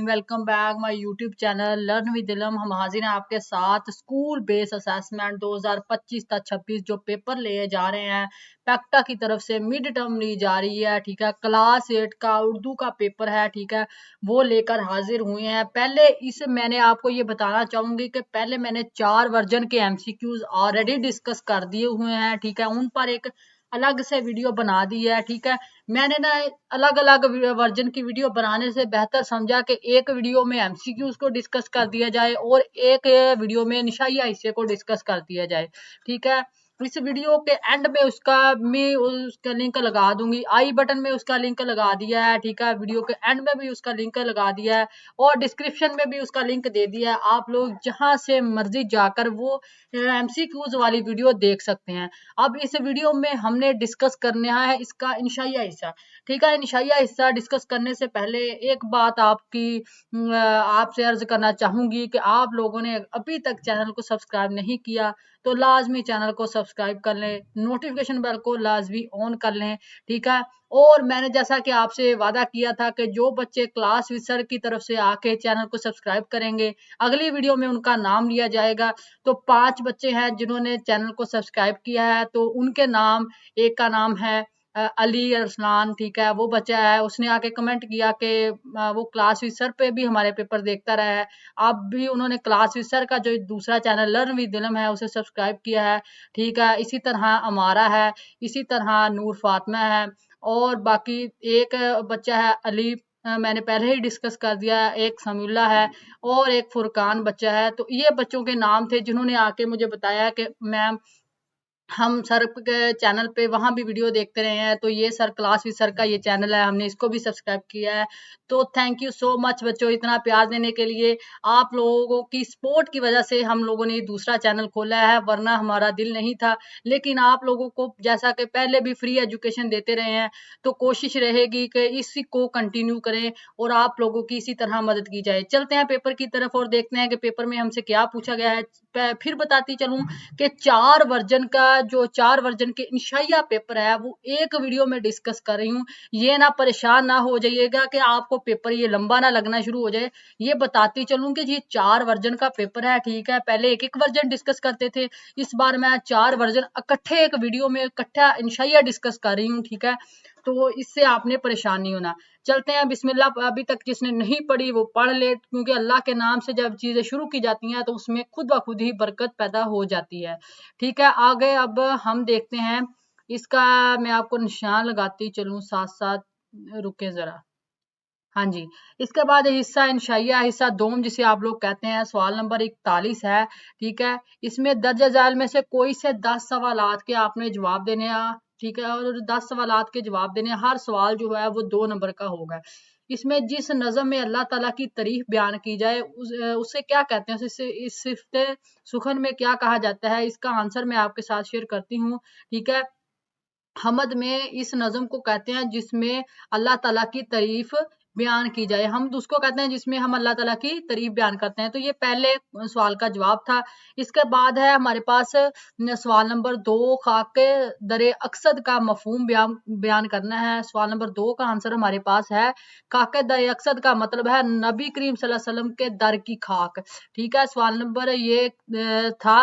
Welcome back my YouTube channel learn with इलम। हम हाजिर हैं आपके साथ स्कूल बेस असेसमेंट 2025 तक 26 जो पेपर लिए जा रहे हैं पैक्टा की तरफ से मिड टर्म ली जा रही है। ठीक है, क्लास 8 का उर्दू का पेपर है। ठीक है, वो लेकर हाजिर हुए हैं। पहले इस मैंने आपको ये बताना चाहूंगी कि पहले मैंने 4 वर्जन के एमसीक्यूज ऑलरेडी डिस्कस कर दिए हुए हैं। ठीक है, उन पर एक अलग से वीडियो बना दी है। ठीक है, मैंने ना अलग अलग वर्जन की वीडियो बनाने से बेहतर समझा कि एक वीडियो में एमसीक्यूज को डिस्कस कर दिया जाए और एक वीडियो में निशाइया हिस्से को डिस्कस कर दिया जाए। ठीक है, इस वीडियो के एंड में उसका लिंक लगा दूंगी, आई बटन में उसका लिंक लगा दिया है। ठीक है, वीडियो के एंड में भी उसका लिंक लगा दिया है और डिस्क्रिप्शन में भी उसका लिंक दे दिया है। आप लोग जहां से मर्जी जाकर वो एमसीक्यूज वाली वीडियो देख सकते हैं। अब इस वीडियो में हमने डिस्कस करना है इसका इंशाइया हिस्सा। ठीक है, इंशाइया हिस्सा डिस्कस करने से पहले एक बात आपसे अर्ज करना चाहूंगी कि आप लोगों ने अभी तक चैनल को सब्सक्राइब नहीं किया तो लाजमी चैनल को सब्सक्राइब कर लें, नोटिफिकेशन बेल को लाजमी ऑन कर लें। ठीक है, और मैंने जैसा कि आपसे वादा किया था कि जो बच्चे क्लास विसर की तरफ से आके चैनल को सब्सक्राइब करेंगे अगली वीडियो में उनका नाम लिया जाएगा। तो 5 बच्चे हैं जिन्होंने चैनल को सब्सक्राइब किया है, तो उनके नाम, एक का नाम है अली अरसलान। ठीक है, वो बच्चा है, उसने आके कमेंट किया कि वो क्लास विसर पे भी हमारे पेपर देखता रहा है। अब भी उन्होंने क्लास विसर का जो दूसरा चैनल लर्न विद इलम है उसे सब्सक्राइब किया है। ठीक है, इसी तरह अमारा है, इसी तरह नूर फातिमा है और बाकी एक बच्चा है अली, मैंने पहले ही डिस्कस कर दिया है, एक समीउल्लाह है और एक फुरकान बच्चा है। तो ये बच्चों के नाम थे जिन्होंने आके मुझे बताया कि मैम हम सर के चैनल पे वहां भी वीडियो देखते रहे हैं, तो ये सर क्लास विद सर का ये चैनल है, हमने इसको भी सब्सक्राइब किया है। तो थैंक यू सो मच बच्चों इतना प्यार देने के लिए। आप लोगों की सपोर्ट की वजह से हम लोगों ने दूसरा चैनल खोला है, वरना हमारा दिल नहीं था। लेकिन आप लोगों को जैसा कि पहले भी फ्री एजुकेशन देते रहे हैं, तो कोशिश रहेगी कि इसी को कंटिन्यू करें और आप लोगों की इसी तरह मदद की जाए। चलते हैं पेपर की तरफ और देखते हैं कि पेपर में हमसे क्या पूछा गया है। फिर बताती चलूं कि 4 वर्जन के इंशाइया पेपर है वो एक वीडियो में डिस्कस कर रही हूँ। ये ना परेशान ना हो जाइएगा कि आपको पेपर ये लंबा ना लगना शुरू हो जाए। ये बताती चलूं कि ये 4 वर्जन का पेपर है। ठीक है, पहले एक एक वर्जन डिस्कस करते थे, इस बार मैं 4 वर्जन इकट्ठे एक वीडियो में इकट्ठा इंशाइया डिस्कस कर रही हूँ। ठीक है, तो इससे आपने परेशान नहीं होना। चलते हैं, बिस्मिल्लाह। अभी तक जिसने नहीं पढ़ी वो पढ़ ले, क्योंकि अल्लाह के नाम से जब चीजें शुरू की जाती हैं तो उसमें खुद ब खुद ही बरकत पैदा हो जाती है। ठीक है, आगे अब हम देखते हैं इसका। मैं आपको निशान लगाती चलूं साथ साथ, रुके जरा। हाँ जी, इसके बाद हिस्सा इंशाइया, हिस्सा दोम जिसे आप लोग कहते हैं, सवाल नंबर 41 है। ठीक है, इसमें दर्ज झैल में से कोई से 10 सवालात के आपने जवाब देने हैं। ठीक है, और 10 सवालात के जवाब देने, हर सवाल जो है वो 2 नंबर का होगा। इसमें जिस नज़म में अल्लाह ताला की तारीफ बयान की जाए उसे क्या कहते हैं, उसे इस सिफ्ते सुखन में क्या कहा जाता है, इसका आंसर मैं आपके साथ शेयर करती हूँ। ठीक है, हमद में इस नज़म को कहते हैं जिसमें अल्लाह ताला की तारीफ बयान की जाए। हमद उसको कहते हैं जिसमें हम अल्लाह ताला की तारीफ बयान करते हैं। तो ये पहले सवाल का जवाब था। इसके बाद है हमारे पास सवाल नंबर 2, खाके दरे अक्सद का मफहूम बयान बयान करना है। सवाल नंबर 2 का आंसर हमारे पास है खाके दरे अक्सद का मतलब है नबी करीम सल्लल्लाहु अलैहि वसल्लम के दर की खाक। ठीक है, सवाल नंबर ये था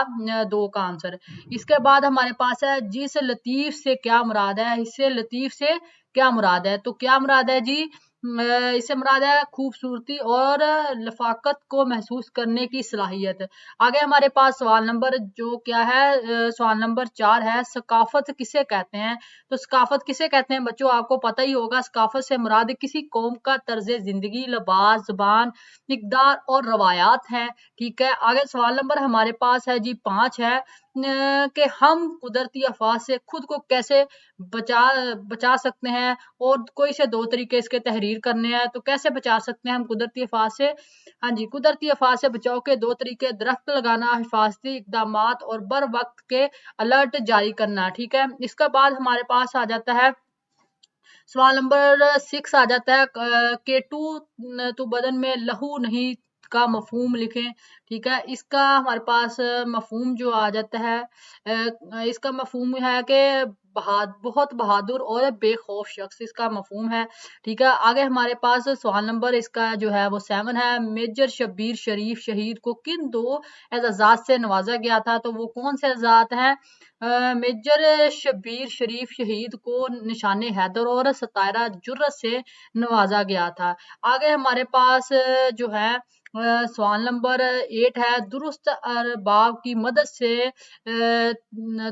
2 का आंसर। इसके बाद हमारे पास है जिस लतीफ से क्या मुराद है, इससे लतीफ से क्या मुराद है। तो क्या मुराद है जी, इससे मुराद है खूबसूरती और लफाकत को महसूस करने की सलाहियत। आगे हमारे पास सवाल नंबर जो क्या है, सवाल नंबर 4 है, सकाफत किसे कहते हैं। तो सकाफत किसे कहते हैं बच्चों, आपको पता ही होगा। सकाफत से मुराद किसी कौम का तर्ज जिंदगी, लिबास, जुबान, इकदार और रवायात है। ठीक है, आगे सवाल नंबर हमारे पास है जी 5 है कि हम कुदरती आफात से खुद को कैसे बचा बचा सकते हैं, और कोई से 2 तरीके इसके तहरीर करने हैं। तो कैसे बचा सकते हैं हम कुदरती आफात से। हाँ जी, कुदरती आफात से बचाव के 2 तरीके, दरख्त लगाना, हिफाजती इकदाम और बर वक्त के अलर्ट जारी करना। ठीक है, इसका बाद हमारे पास आ जाता है सवाल नंबर 6 आ जाता है के टू बदन में लहू नहीं का मफहूम लिखें। ठीक है, इसका हमारे पास मफहूम जो आ जाता है, इसका मफहूम है कि बहुत बहादुर और बेखौफ शख्स, इसका मफहूम है। ठीक है, आगे हमारे पास सवाल नंबर इसका जो है वो 7 है। मेजर शब्बीर शरीफ शहीद को किन 2 एजाजात से नवाजा गया था? तो वो कौन से एजाजात हैं? मेजर शब्बीर शरीफ शहीद को निशाने हैदर और सतारा जुर्रत से नवाजा गया था। आगे हमारे पास जो है सवाल नंबर 8 है। दुरुस्त अरबाब की मदद से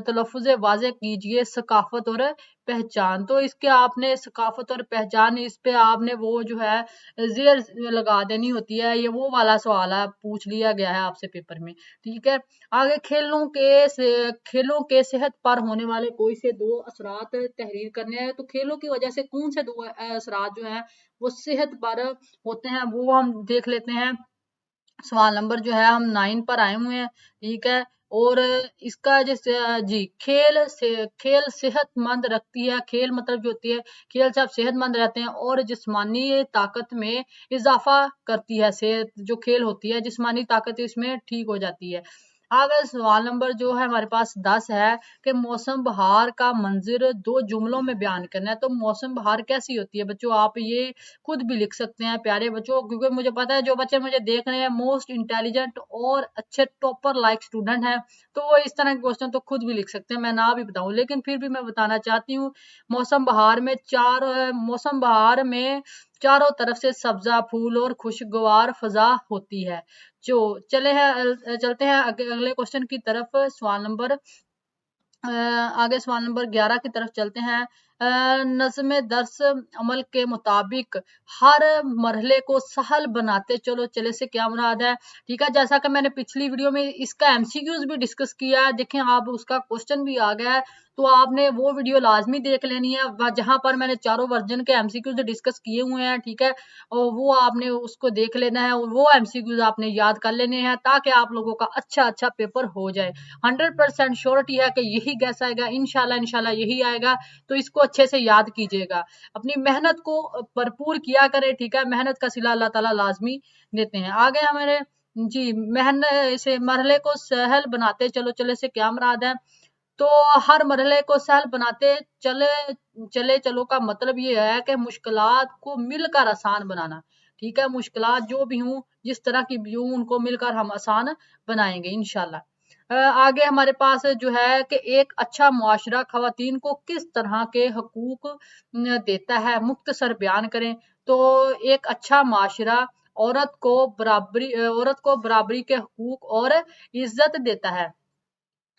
तलफ़ुज़ वाज़े कीजिए सकाफ़त और पहचान। तो इसके आपने सकाफ़त और पहचान, इस पे आपने वो जो है ज़ेर लगा देनी होती है। ये वो वाला सवाल है, पूछ लिया गया है आपसे पेपर में। ठीक है, आगे खेलों के सेहत पर होने वाले कोई से 2 असरात तहरीर करने हैं। तो खेलों की वजह से कौन से 2 असरात जो हैं वो सेहत पर होते हैं, वो हम देख लेते हैं। सवाल नंबर जो है हम 9 पर आए हुए हैं। ठीक है, और इसका जैसे जी खेल सेहतमंद रखती है। खेल मतलब जो होती है, खेल से आप सेहतमंद रहते हैं और जिस्मानी ताकत में इजाफा करती है। सेहत जो खेल होती है, जिस्मानी ताकत इसमें ठीक हो जाती है। आगे सवाल नंबर जो है हमारे पास 10 है कि मौसम बहार का मंजर 2 जुमलों में बयान करना है। तो मौसम बहार कैसी होती है बच्चों, आप ये खुद भी लिख सकते हैं प्यारे बच्चों, क्योंकि मुझे पता है जो बच्चे मुझे देख रहे हैं मोस्ट इंटेलिजेंट और अच्छे टॉपर लाइक स्टूडेंट हैं, तो वो इस तरह के क्वेश्चन तो खुद भी लिख सकते हैं, मैं ना भी बताऊं, लेकिन फिर भी मैं बताना चाहती हूँ। मौसम बहार में चारों तरफ से सब्जा फूल और खुशगवार फजा होती है। जो चलते हैं अगले क्वेश्चन की तरफ। आगे सवाल नंबर 11 की तरफ चलते हैं। नज़्म दर्स अमल के मुताबिक हर मरहले को सहल बनाते चलो चले से क्या मुराद है? ठीक है, जैसा कि मैंने पिछली वीडियो में इसका एमसीक्यूज भी डिस्कस किया है, देखें आप उसका क्वेश्चन भी आ गया है, तो आपने वो वीडियो लाजमी देख लेनी है जहां पर मैंने चारों वर्जन के एमसीक्यूज डिस्कस किए हुए हैं। ठीक है, और वो आपने उसको देख लेना है और वो एमसीक्यूज आपने याद कर लेने हैं ताकि आप लोगों का अच्छा पेपर हो जाए। 100% श्योरिटी है कि यही गैस आएगा, इंशाल्लाह यही आएगा, तो इसको अच्छे से याद कीजिएगा। अपनी मेहनत को भरपूर किया करें। ठीक है, मेहनत का सिला अल्लाह ताला लाजमी देते हैं। आगे हमारे जी मेहनत से मरहले को सहल बनाते चलो चले से क्या मुराद है? तो हर मरहले को सहल बनाते चलो का मतलब ये है कि मुश्किलात को मिलकर आसान बनाना। ठीक है, मुश्किलात जो भी हों, जिस तरह की भी हों, उनको मिलकर हम आसान बनाएंगे इंशाल्लाह। आगे हमारे पास जो है कि एक अच्छा मुआशरा खवातीन को किस तरह के हकूक देता है, मुख्तसर बयान करें। तो एक अच्छा मुआशरा औरत को बराबरी के हकूक और इज्जत देता है।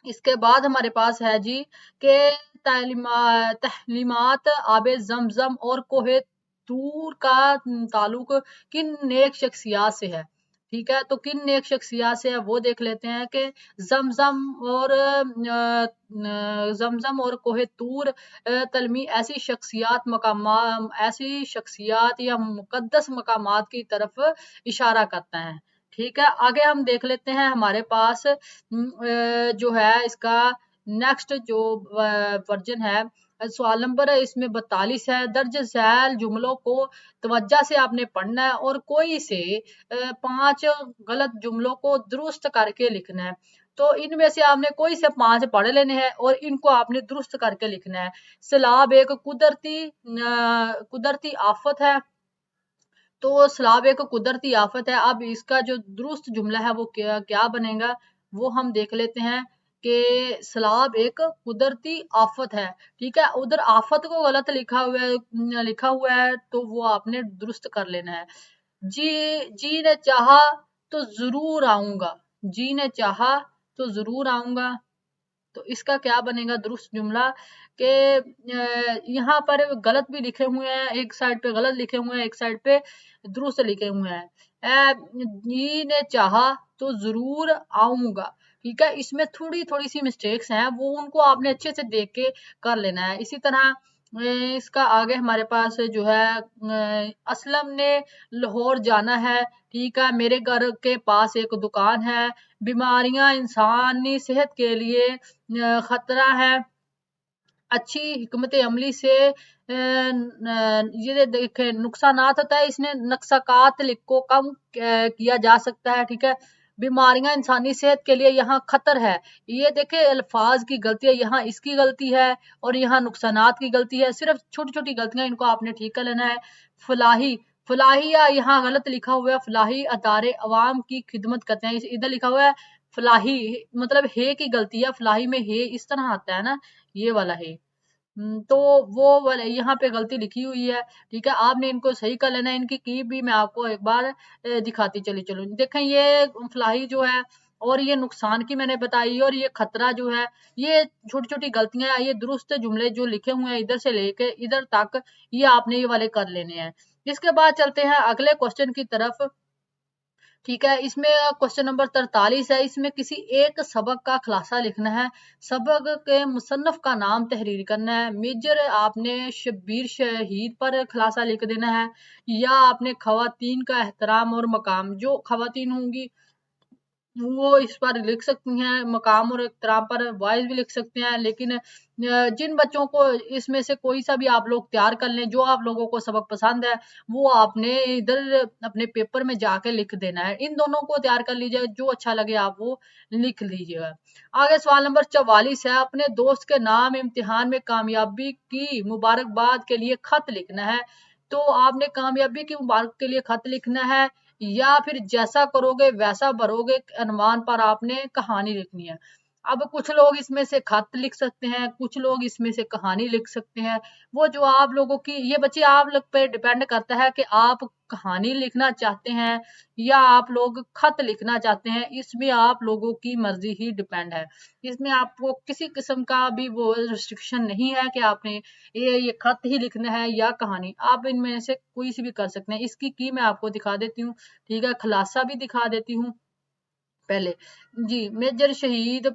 इसके बाद हमारे पास है जी के तहलीमात आबे जमजम और कोहे तूर का ताल्लुक किन नेक शख्सियात से है? ठीक है, तो किन नेक शख्सियात से है वो देख लेते हैं कि जमजम और कोहे तूर तलमी ऐसी शख्सियात या मुकद्दस मकामात की तरफ इशारा करता है। ठीक है, आगे हम देख लेते हैं हमारे पास जो है इसका नेक्स्ट जो वर्जन है। सवाल नंबर इसमें 42 है। दर्ज झैल जुमलों को तवज्जो से आपने पढ़ना है और कोई से 5 गलत जुमलों को दुरुस्त करके लिखना है। तो इनमें से आपने कोई से 5 पढ़ लेने हैं और इनको आपने दुरुस्त करके लिखना है। सैलाब एक कुदरती आफत है। तो सैलाब एक कुदरती आफत है। अब इसका जो दुरुस्त जुमला है वो क्या बनेगा, वो हम देख लेते हैं कि सैलाब एक कुदरती आफत है। ठीक है, उधर आफत को गलत लिखा हुआ है तो वो आपने दुरुस्त कर लेना है। जी ने चाहा तो जरूर आऊंगा, जी ने चाहा तो जरूर आऊंगा। तो इसका क्या बनेगा दुरुस्त जुमला कि यहाँ पर गलत भी लिखे हुए हैं, एक साइड पे गलत लिखे हुए हैं, एक साइड पे दुरुस्त लिखे हुए हैं। जी ने चाहा तो जरूर आऊंगा। ठीक है, इसमें थोड़ी सी मिस्टेक्स हैं, वो उनको आपने अच्छे से देख के कर लेना है। इसी तरह इसका आगे हमारे पास जो है असलम ने लाहौर जाना है। ठीक है, मेरे घर के पास एक दुकान है। बीमारियां इंसानी सेहत के लिए खतरा है। अच्छी हिकमत अमली से ये देखे नुकसानात होता है, इसने नक्साकात को कम किया जा सकता है। ठीक है, बीमारियां इंसानी सेहत के लिए यहाँ खतर है। ये देखे अल्फाज की गलती है, यहाँ इसकी गलती है और यहाँ नुकसानात की गलती है। सिर्फ छोटी छोटी गलतियां इनको आपने ठीक कर लेना है। फलाही, फलाहिया यहाँ गलत लिखा हुआ है। फलाही अदारे अवाम की खिदमत करते हैं, इधर लिखा हुआ है फलाही, मतलब हे की गलती है। फलाही में हे इस तरह आता है ना, ये वाला हे। तो वो वाले यहाँ पे गलती लिखी हुई है। ठीक है, आपने इनको सही कर लेना है। इनकी की भी मैं आपको एक बार दिखाती चली चलूँ। देखें ये फलाही जो है और ये नुकसान की मैंने बताई, और ये खतरा जो है, ये छोटी छोटी गलतियां, ये दुरुस्त जुमले जो लिखे हुए हैं इधर से लेके इधर तक, ये आपने ये वाले कर लेने हैं। इसके बाद चलते हैं अगले क्वेश्चन की तरफ। ठीक है, इसमें क्वेश्चन नंबर 43 है। इसमें किसी एक सबक का खुलासा लिखना है। सबक के मुसन्नफ का नाम तहरीर करना है। मेजर आपने शब्बीर शहीद पर खुलासा लिख देना है, या आपने खवातीन का एहतराम और मकाम, जो खवातीन होंगी वो इस पर लिख सकती हैं, मकाम और इख्तिराम पर वॉइस भी लिख सकते हैं। लेकिन जिन बच्चों को इसमें से कोई सा भी आप लोग तैयार कर लें, जो आप लोगों को सबक पसंद है, वो आपने इधर अपने पेपर में जाके लिख देना है। इन दोनों को तैयार कर लीजिए, जो अच्छा लगे आप वो लिख लीजिएगा। आगे सवाल नंबर 44 है। अपने दोस्त के नाम इम्तिहान में कामयाबी की मुबारकबाद के लिए खत लिखना है। तो आपने कामयाबी की मुबारक के लिए खत लिखना है, या फिर जैसा करोगे वैसा भरोगे अनुमान पर आपने कहानी लिखनी है। अब कुछ लोग इसमें से खत लिख सकते हैं, कुछ लोग इसमें से कहानी लिख सकते हैं। वो जो आप लोगों की, ये बच्चे आप लोग पे डिपेंड करता है कि आप कहानी लिखना चाहते हैं या आप लोग खत लिखना चाहते हैं। इसमें आप लोगों की मर्जी ही डिपेंड है। इसमें आपको किसी किस्म का भी वो रिस्ट्रिक्शन नहीं है कि आपने ये खत ही लिखना है या कहानी, आप इनमें से कोई सी भी कर सकते हैं। इसकी की मैं आपको दिखा देती हूँ। ठीक है, खुलासा भी दिखा देती हूँ पहले। जी, मेजर शहीद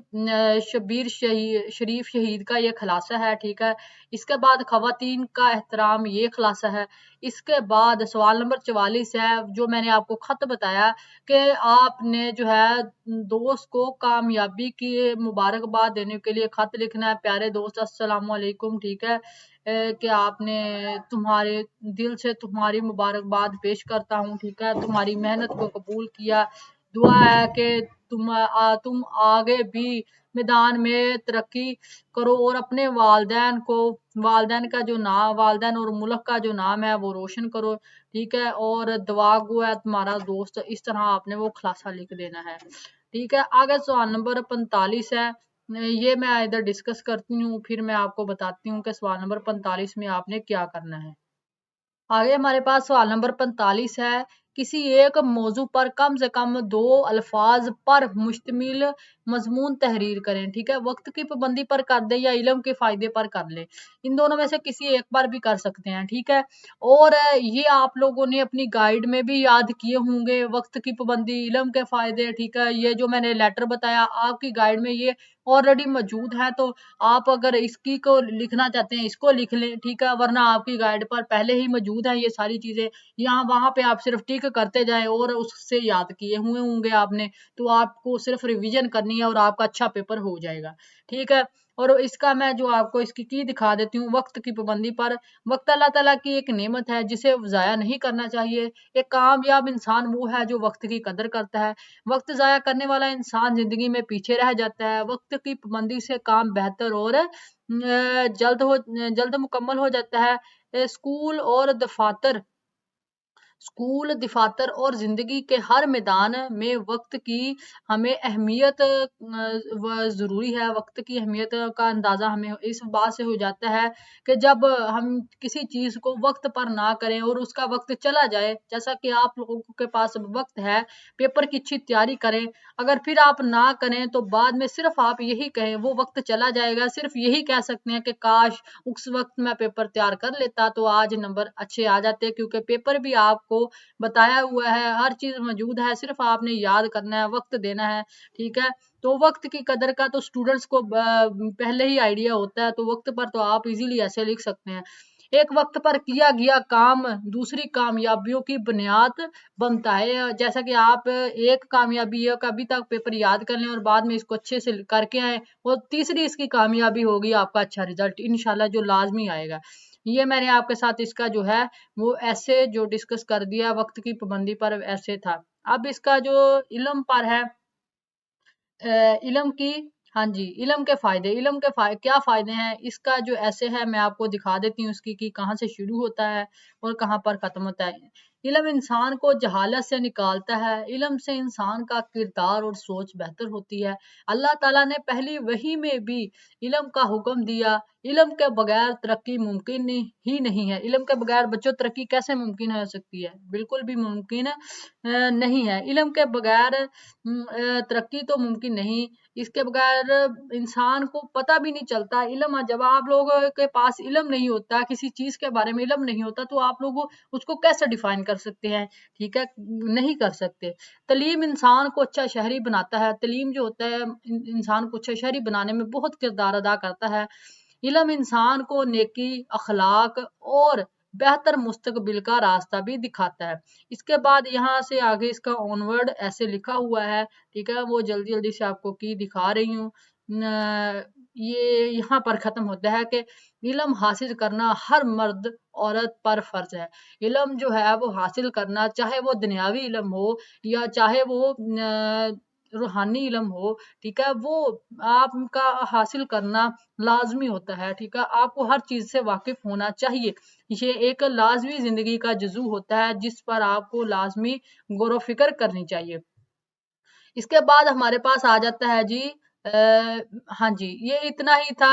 शब्बीर शरीफ शहीद का ये खुलासा है। ठीक है, इसके बाद खवातीन का एहतराम, ये खुलासा है। इसके बाद सवाल नंबर 44 है, जो मैंने आपको खत बताया कि आपने जो है दोस्त को कामयाबी की मुबारकबाद देने के लिए खत लिखना है। प्यारे दोस्त अस्सलाम वालेकुम। ठीक है, कि आपने तुम्हारे दिल से तुम्हारी मुबारकबाद पेश करता हूँ। ठीक है, तुम्हारी मेहनत को कबूल किया। दुआ है कि तुम आगे भी मैदान में तरक्की करो और अपने वालदैन का जो नाम, वालदैन और मुल्क का जो नाम है वो रोशन करो। ठीक है, और दुआ गो है तुम्हारा दोस्त। इस तरह आपने वो खुलासा लिख देना है। ठीक है, आगे सवाल नंबर 45 है। ये मैं इधर डिस्कस करती हूँ, फिर मैं आपको बताती हूँ कि सवाल नंबर 45 में आपने क्या करना है। आगे हमारे पास सवाल नंबर 45 है। किसी एक मौजू पर कम से कम 2 अल्फाज पर मुश्तमिल मजमून तहरीर करें। ठीक है, वक्त की पाबंदी पर कर दें या इल्म के फायदे पर कर लें। इन दोनों में से किसी एक पर भी कर सकते हैं। ठीक है, और ये आप लोगों ने अपनी गाइड में भी याद किए होंगे, वक्त की पाबंदी, इल्म के फायदे। ठीक है, ये जो मैंने लेटर बताया आपकी गाइड में ये ऑलरेडी मौजूद है। तो आप अगर इसकी को लिखना चाहते हैं इसको लिख लें। ठीक है, वरना आपकी गाइड पर पहले ही मौजूद है ये सारी चीजें, यहाँ वहां पे आप सिर्फ टिक करते जाएं और उससे याद किए हुए होंगे आपने। तो आपको सिर्फ रिवीजन करनी है और आपका अच्छा पेपर हो जाएगा। ठीक है, और इसका मैं जो आपको इसकी की दिखा देती हूँ, वक्त की पाबंदी पर। वक्त अल्लाह ताला की एक नेमत है जिसे जाया नहीं करना चाहिए। एक कामयाब इंसान वो है जो वक्त की कदर करता है। वक्त जाया करने वाला इंसान जिंदगी में पीछे रह जाता है। वक्त की पाबंदी से काम बेहतर और जल्द मुकम्मल हो जाता है। स्कूल, दफातर और जिंदगी के हर मैदान में वक्त की हमें अहमियत ज़रूरी है। वक्त की अहमियत का अंदाज़ा हमें इस बात से हो जाता है कि जब हम किसी चीज़ को वक्त पर ना करें और उसका वक्त चला जाए, जैसा कि आप लोगों के पास अब वक्त है, पेपर की अच्छी तैयारी करें। अगर फिर आप ना करें तो बाद में सिर्फ आप यही कहें वो वक्त चला जाएगा, सिर्फ यही कह सकते हैं कि काश उस वक्त मैं पेपर तैयार कर लेता तो आज नंबर अच्छे आ जाते। क्योंकि पेपर भी आपको बताया हुआ है, हर चीज मौजूद है, सिर्फ आपने याद करना है, वक्त देना है। ठीक है, तो वक्त की कदर का तो स्टूडेंट्स को पहले ही आइडिया होता है, तो वक्त पर तो आप इजीली ऐसे लिख सकते हैं। एक वक्त पर किया गया काम दूसरी कामयाबियों की बुनियाद बनता है। जैसा कि आप एक कामयाबी है अभी तक पेपर याद कर लें और बाद में इसको अच्छे से करके आए, और तीसरी इसकी कामयाबी होगी आपका अच्छा रिजल्ट इंशाल्लाह जो लाजमी आएगा। ये मैंने आपके साथ इसका जो है वो ऐसे जो डिस्कस कर दिया वक्त की पाबंदी पर ऐसे था। अब इसका जो इल्म पर है, इल्म की, हाँ जी, इल्म के फायदे, क्या फायदे हैं इसका जो ऐसे है मैं आपको दिखा देती हूँ उसकी कि कहाँ से शुरू होता है और कहाँ पर खत्म होता है। इल्म इंसान को जहालत से निकालता है, इल्म से इंसान का किरदार और सोच बेहतर होती है। अल्लाह ताला ने पहली वही में भी इल्म का हुक्म दिया। इल्म के बगैर तरक्की मुमकिन ही नहीं है। इल्म के बगैर बच्चों तरक्की कैसे मुमकिन हो सकती है? बिल्कुल भी मुमकिन नहीं है। इल्म के बगैर तरक्की तो मुमकिन नहीं। इसके बगैर इंसान को पता भी नहीं चलता। इल्म, जब आप लोगों के पास इल्म नहीं होता, किसी चीज के बारे में इल्म नहीं होता, तो आप लोग उसको कैसे डिफाइन कर सकते हैं? ठीक है, नहीं कर सकते। तलीम इंसान को अच्छा शहरी बनाता है। तलीम जो होता है इंसान को अच्छा शहरी बनाने में बहुत किरदार अदा करता है। इल्म इंसान को नेकी, अखलाक और बेहतर मुस्तकबिल का रास्ता भी दिखाता है। इसके बाद यहाँ से आगे इसका ऑनवर्ड ऐसे लिखा हुआ है, ठीक है, वो जल्दी जल्दी से आपको की दिखा रही हूँ। ये यहाँ पर खत्म होता है कि इल्म हासिल करना हर मर्द औरत पर फर्ज है। इल्म जो है वो हासिल करना, चाहे वो दुनियावी इल्म हो या चाहे वो रूहानी इल्म हो, ठीक है, वो आपका हासिल करना लाजमी होता है। ठीक है, आपको हर चीज से वाकिफ होना चाहिए। ये एक लाजमी जिंदगी का जुजू होता है जिस पर आपको लाजमी गौर फिक्र करनी चाहिए। इसके बाद हमारे पास आ जाता है जी, हाँ जी, ये इतना ही था।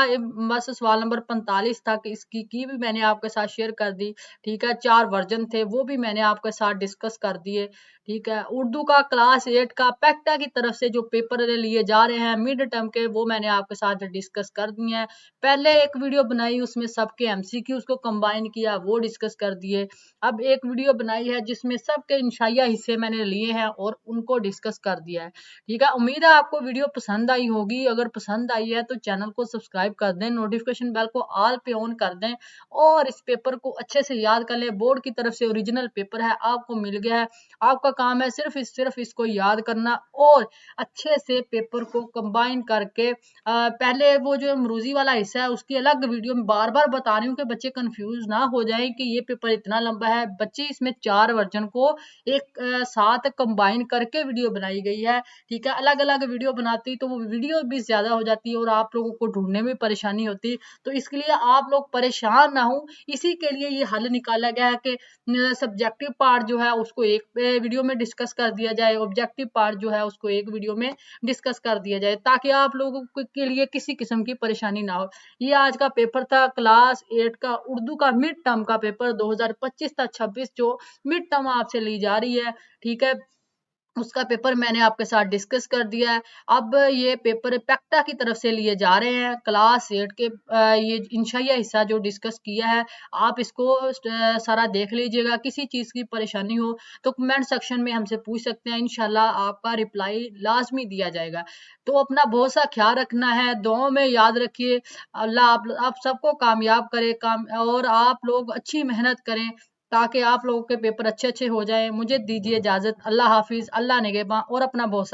बस सवाल नंबर 45 था कि इसकी की भी मैंने आपके साथ शेयर कर दी। ठीक है, 4 वर्जन थे वो भी मैंने आपके साथ डिस्कस कर दिए। ठीक है, उर्दू का क्लास 8 का पैक्टा की तरफ से जो पेपर लिए जा रहे हैं मिड टर्म के, वो मैंने आपके साथ डिस्कस कर दिए हैं। पहले एक वीडियो बनाई उसमें सबके एमसीक्यूज को कंबाइन किया, वो डिस्कस कर दिए। अब एक वीडियो बनाई है जिसमें सबके इंशाइया हिस्से मैंने लिए हैं और उनको डिस्कस कर दिया है। ठीक है, उम्मीद है आपको वीडियो पसंद आई होगी। अगर पसंद आई है तो चैनल को सब्सक्राइब कर दें, नोटिफिकेशन बेल को ऑल पे ऑन कर दें और इस पेपर को अच्छे से याद कर लें। बोर्ड की तरफ से ओरिजिनल पेपर है, आपको मिल गया है। आपका काम है सिर्फ इसको याद करना और अच्छे से पेपर को कंबाइन करके पहले वो जो मरूजी वाला हिस्सा है उसकी अलग वीडियो में बार बार बता रही हूँ कि बच्चे कंफ्यूज ना हो जाएं कि ये पेपर इतना लंबा है। बच्चे इसमें 4 वर्जन को एक साथ कंबाइन करके वीडियो बनाई गई है। ठीक है, अलग अलग वीडियो बनाती तो वो वीडियो भी ज्यादा हो जाती है और आप लोगों को ढूंढने में परेशानी होती। तो इसके लिए आप लोग परेशान ना हो, इसी के लिए ये हल निकाला गया है कि सब्जेक्टिव पार्ट जो है उसको एक वीडियो में डिस्कस कर दिया जाए, ऑब्जेक्टिव पार्ट जो है उसको एक वीडियो में डिस्कस कर दिया जाए, ताकि आप लोगों के लिए किसी किस्म की परेशानी ना हो। ये आज का पेपर था क्लास 8 का उर्दू का मिड टर्म का पेपर 2025-26 जो मिड टर्म आपसे ली जा रही है। ठीक है, उसका पेपर मैंने आपके साथ डिस्कस कर दिया है। अब ये पेपर पैक्टा की तरफ से लिए जा रहे हैं क्लास 8 के, ये इंशाइया हिस्सा जो डिस्कस किया है आप इसको सारा देख लीजिएगा। किसी चीज़ की परेशानी हो तो कमेंट सेक्शन में हमसे पूछ सकते हैं, इंशाल्लाह आपका रिप्लाई लाजमी दिया जाएगा। तो अपना बहुत सा ख्याल रखना है, दुआओं में याद रखिए। अल्लाह आप सबको कामयाब करे, काम और आप लोग अच्छी मेहनत करें ताकि आप लोगों के पेपर अच्छे अच्छे हो जाएं। मुझे दीजिए इजाजत। अल्लाह हाफिज, अल्लाह निगहबान और अपना बहुत सा